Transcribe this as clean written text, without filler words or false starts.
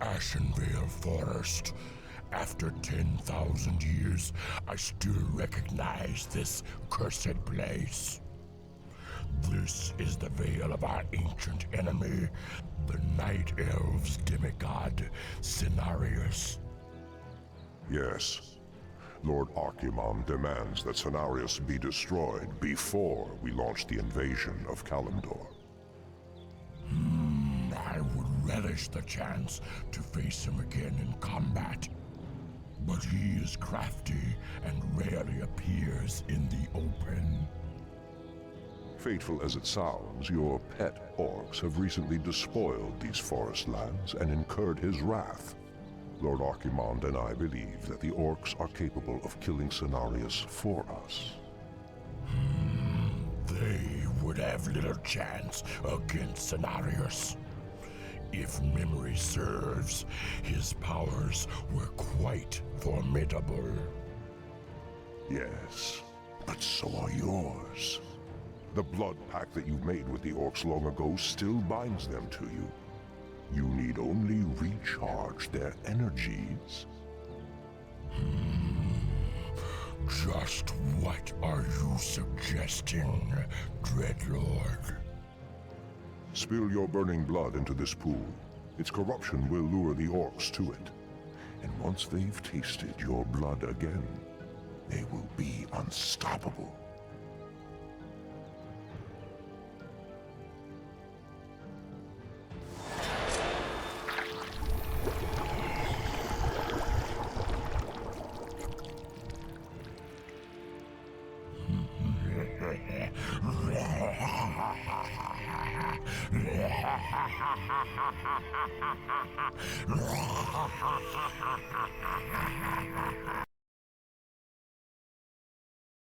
Ashenvale Forest. After 10,000 years, I still recognize this cursed place. This is the veil of our ancient enemy, the Night Elves' demigod, Cenarius. Yes. Lord Archimon demands that Cenarius be destroyed before we launch the invasion of Kalimdor. I would relish the chance to face him again in combat. But he is crafty and rarely appears in the open. Fateful as it sounds, your pet orcs have recently despoiled these forest lands and incurred his wrath. Lord Archimond and I believe that the orcs are capable of killing Cenarius for us. They would have little chance against Cenarius. If memory serves, his powers were quite formidable. Yes, but so are yours. The blood pact that you made with the orcs long ago still binds them to you. You need only recharge their energies. Just what are you suggesting, Dreadlord? Spill your burning blood into this pool. Its corruption will lure the orcs to it. And once they've tasted your blood again, they will be unstoppable.